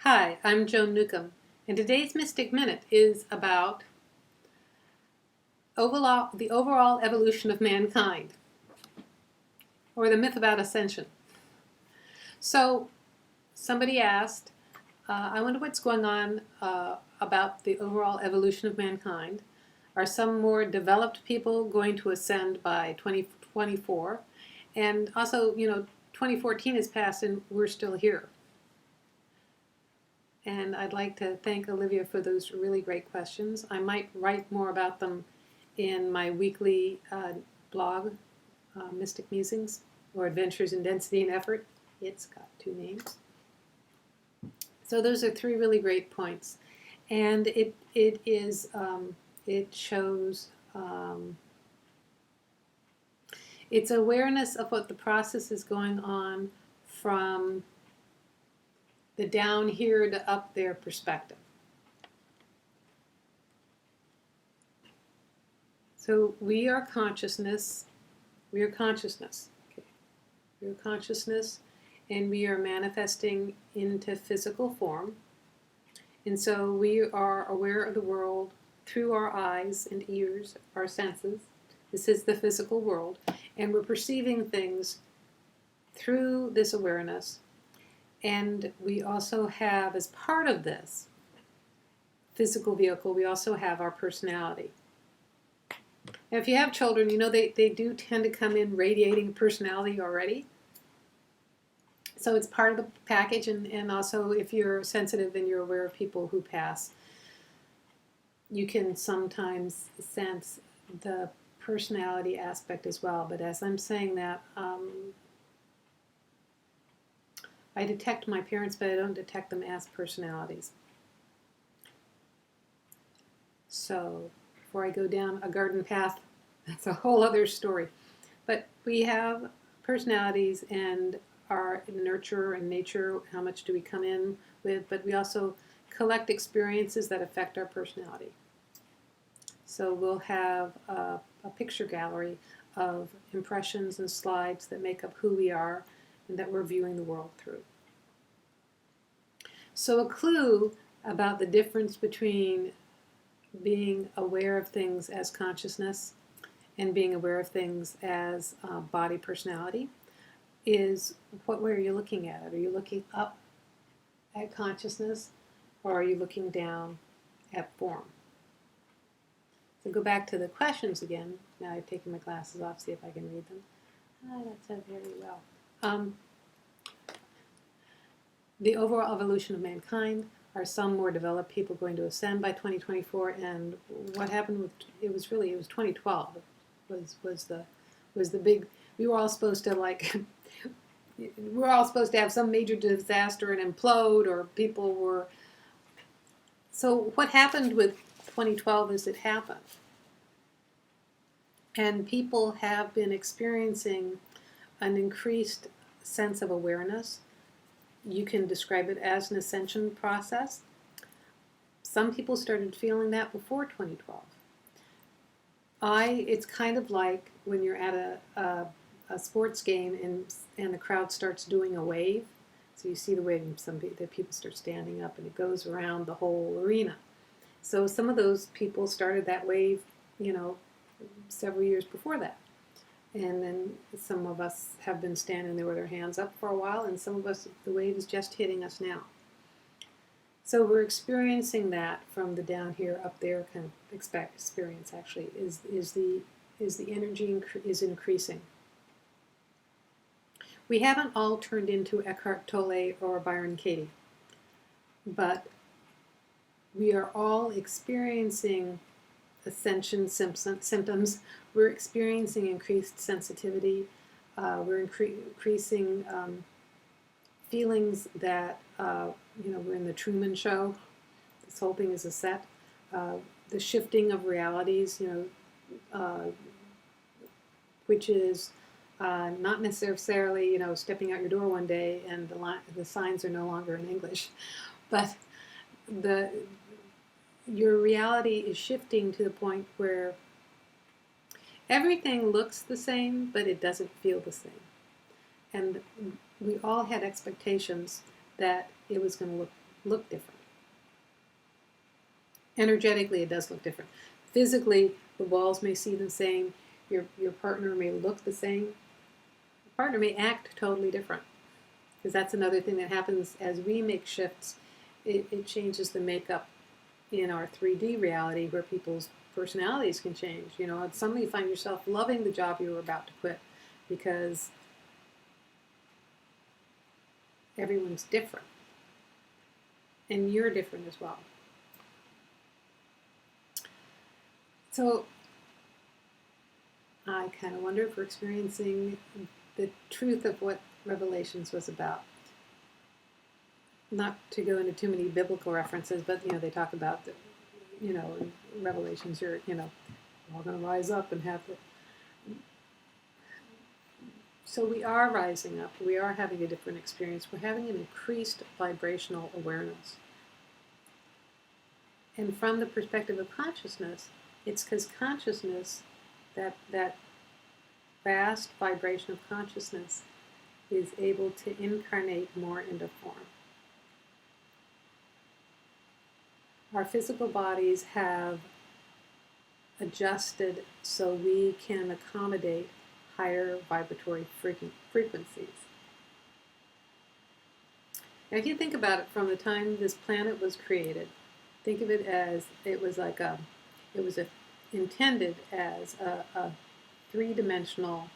Hi, I'm Joan Newcomb, and today's Mystic Minute is about the overall evolution of mankind, or the myth about Ascension. So, somebody asked, I wonder what's going on about the overall evolution of mankind. Are some more developed people going to ascend by 2024? And also, 2014 has passed and we're still here. And I'd like to thank Olivia for those really great questions. I might write more about them in my weekly blog, Mystic Musings, or Adventures in Density and Effort. It's got two names. So those are three really great points. And it shows it's awareness of what the process is going on from the down here to up there perspective. So we are consciousness. We are consciousness. Okay. We are consciousness, and we are manifesting into physical form. And so we are aware of the world through our eyes and ears, our senses. This is the physical world. And we're perceiving things through this awareness. And we also have, as part of this physical vehicle, we also have our personality. Now, if you have children, they do tend to come in radiating personality already. So it's part of the package, and also if you're sensitive and you're aware of people who pass, you can sometimes sense the personality aspect as well. But as I'm saying that, I detect my parents, but I don't detect them as personalities. So before I go down a garden path, that's a whole other story. But we have personalities and our nurture and nature, how much do we come in with, but we also collect experiences that affect our personality. So we'll have a picture gallery of impressions and slides that make up who we are and that we're viewing the world through. So a clue about the difference between being aware of things as consciousness and being aware of things as body personality is what way are you looking at it? Are you looking up at consciousness, or are you looking down at form? So go back to the questions again. Now I've taken my glasses off, see if I can read them. That's done very well. The overall evolution of mankind. Are some more developed people going to ascend by 2024? And what happened with it was 2012 was the big. We were all supposed to we're all supposed to have some major disaster and implode, or people were. So what happened with 2012 is it happened. And people have been experiencing an increased sense of awareness. You can describe it as an ascension process. Some people started feeling that before 2012. It's kind of like when you're at a sports game and the crowd starts doing a wave. So you see the wave, and the people start standing up, and it goes around the whole arena. So some of those people started that wave, several years before that. And then some of us have been standing there with our hands up for a while, and some of us, the wave is just hitting us now. So we're experiencing that from the down here, up there kind of experience. Actually, is the energy is increasing. We haven't all turned into Eckhart Tolle or Byron Katie, but we are all experiencing ascension symptoms. We're experiencing increased sensitivity. We're increasing feelings that we're in the Truman Show. This whole thing is a set. The shifting of realities, which is not necessarily stepping out your door one day and the signs are no longer in English, but your reality is shifting to the point where everything looks the same, but it doesn't feel the same. And we all had expectations that it was going to look look different. Energetically, it does look different. Physically, the walls may seem the same. Your partner may look the same. Your partner may act totally different. Because that's another thing that happens as we make shifts. It changes the makeup in our 3D reality where people's personalities can change. You know, suddenly you find yourself loving the job you were about to quit because everyone's different. And you're different as well. So I kind of wonder if we're experiencing the truth of what Revelations was about. Not to go into too many biblical references, but, you know, they talk about, Revelations, you're all going to rise up and have it. So we are rising up. We are having a different experience. We're having an increased vibrational awareness. And from the perspective of consciousness, it's because consciousness, that vast vibration of consciousness, is able to incarnate more into form. Our physical bodies have adjusted so we can accommodate higher vibratory frequencies. Now, if you think about it from the time this planet was created, think of it as it was intended as a three-dimensional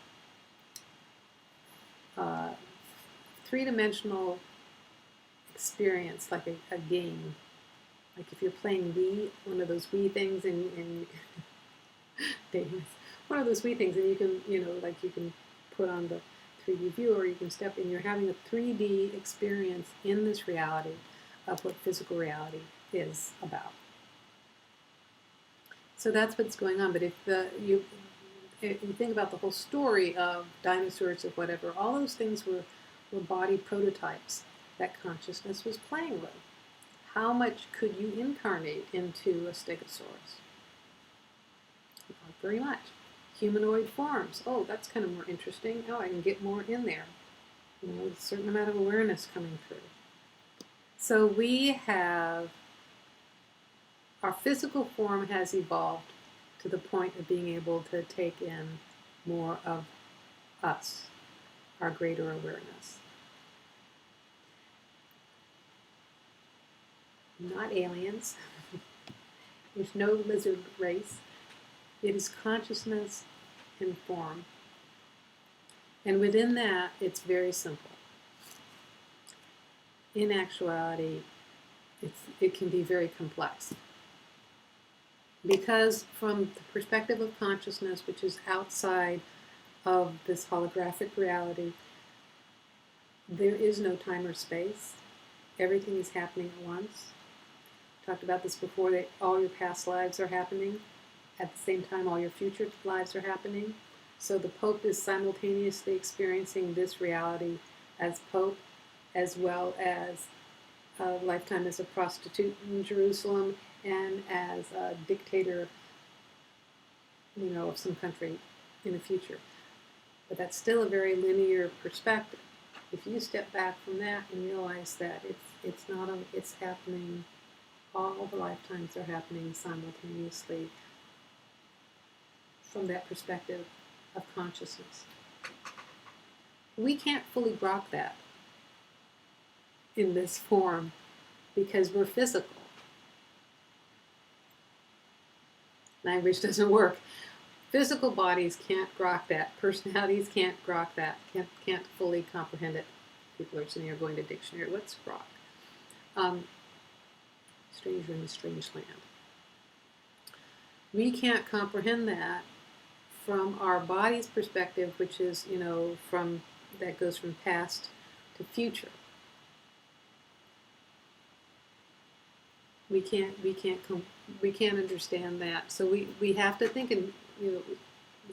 experience, like a game. Like if you're playing Wii, one of those Wii things, and one of those Wii things, and you can, you can put on the 3D view, or you can step in. You're having a 3D experience in this reality of what physical reality is about. So that's what's going on. But if you think about the whole story of dinosaurs or whatever, all those things were body prototypes that consciousness was playing with. How much could you incarnate into a stegosaurus? Not very much. Humanoid forms. Oh, that's kind of more interesting. Oh, I can get more in there. A certain amount of awareness coming through. So we have, our physical form has evolved to the point of being able to take in more of us, our greater awareness. Not aliens. There's no lizard race. It is consciousness in form. And within that, it's very simple. In actuality, it can be very complex. Because from the perspective of consciousness, which is outside of this holographic reality, there is no time or space. Everything is happening at once. Talked about this before, that all your past lives are happening. At the same time, all your future lives are happening. So the Pope is simultaneously experiencing this reality as Pope, as well as a lifetime as a prostitute in Jerusalem, and as a dictator, of some country in the future. But that's still a very linear perspective. If you step back from that and realize that it's happening, all the lifetimes are happening simultaneously from that perspective of consciousness. We can't fully grok that in this form because we're physical. Language doesn't work. Physical bodies can't grok that. Personalities can't grok that. Can't fully comprehend it. People are sitting here going to dictionary. What's grok? Stranger in a strange land. We can't comprehend that from our body's perspective, which is, that goes from past to future. We can't understand that. So we have to think, and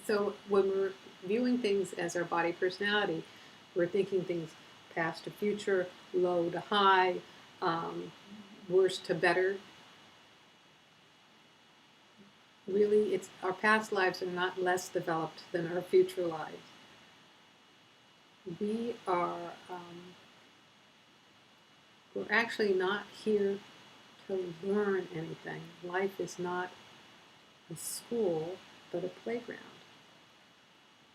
so when we're viewing things as our body personality, we're thinking things past to future, low to high, worse to better. Really, it's our past lives are not less developed than our future lives. We are We're actually not here to learn anything. Life is not a school, but a playground.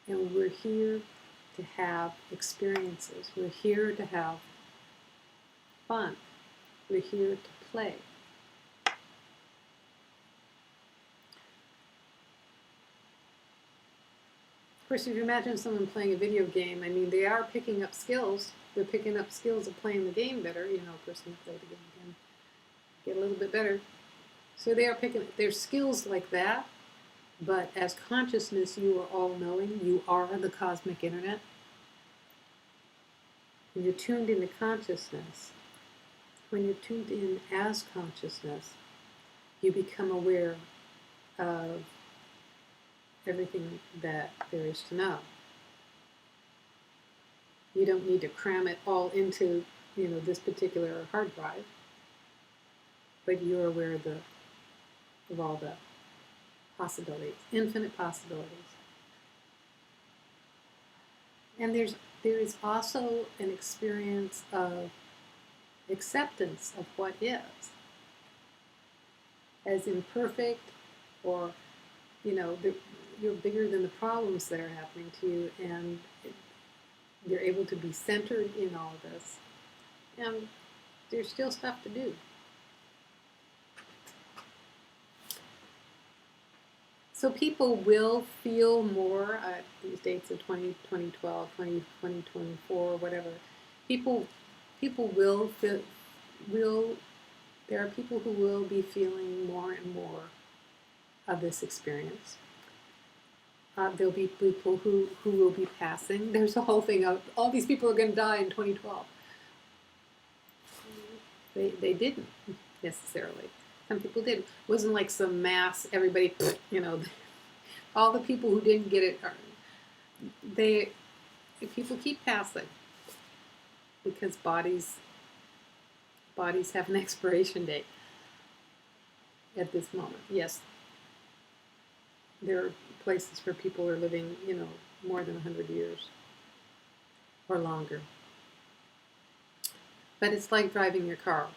And we're here to have experiences. We're here to have fun. We're here to play. Of course, if you imagine someone playing a video game, I mean, they are picking up skills. They're picking up skills of playing the game better. You know, a person who played the game can get a little bit better. So they are picking up their skills like that. But as consciousness, you are all-knowing. You are the cosmic internet. When you're tuned into consciousness, when you're tuned in as consciousness, you become aware of everything that there is to know. You don't need to cram it all into, this particular hard drive, but you're aware of all the possibilities, infinite possibilities. And there is also an experience of acceptance of what is, as imperfect, or you're bigger than the problems that are happening to you, and you're able to be centered in all of this. And there's still stuff to do. So people will feel more, these dates of 2012, 2024, whatever. People will feel, there are people who will be feeling more and more of this experience. There'll be people who will be passing. There's a whole thing of all these people are going to die in 2012. They didn't necessarily. Some people did. It wasn't like some mass, everybody, all the people who didn't get it, people keep passing because bodies have an expiration date at this moment. Yes, there are places where people are living, more than 100 years or longer. But it's like driving your car.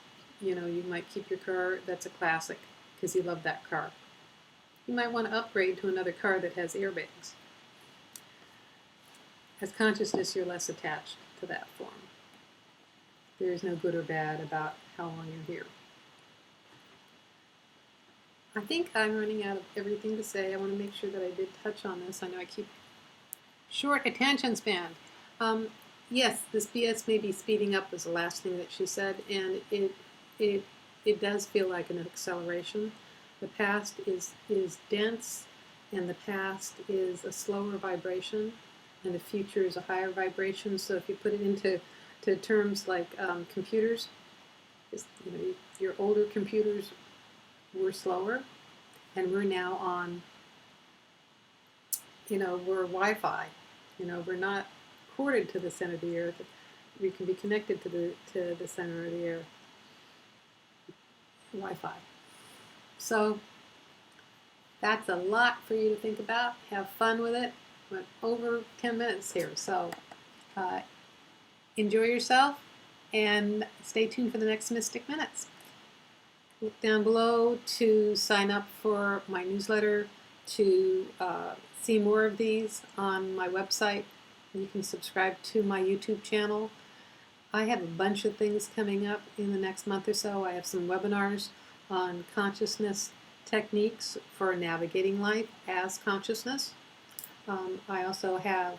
You might keep your car, that's a classic, because you love that car. You might want to upgrade to another car that has airbags. As consciousness, you're less attached to that form. There is no good or bad about how long you're here. I think I'm running out of everything to say. I want to make sure that I did touch on this. I know I keep short attention span. Yes, this BS may be speeding up was the last thing that she said, and it does feel like an acceleration. The past is dense, and the past is a slower vibration, and the future is a higher vibration. So if you put it into terms like computers, your older computers were slower, and we're now on, we're Wi-Fi. We're not corded to the center of the earth. We can be connected to the center of the earth. Wi-Fi. So that's a lot for you to think about. Have fun with it. Went over 10 minutes here, so enjoy yourself and stay tuned for the next Mystic Minutes. Look down below to sign up for my newsletter, to see more of these on my website. You can subscribe to my YouTube channel. I have a bunch of things coming up in the next month or so. I have some webinars on consciousness techniques for navigating life as consciousness. I also have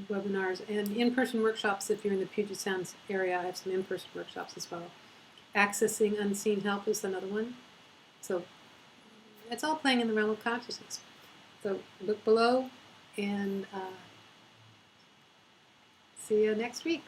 webinars and in-person workshops. If you're in the Puget Sound area, I have some in-person workshops as well. Accessing unseen help is another one. So it's all playing in the realm of consciousness. So look below and see you next week.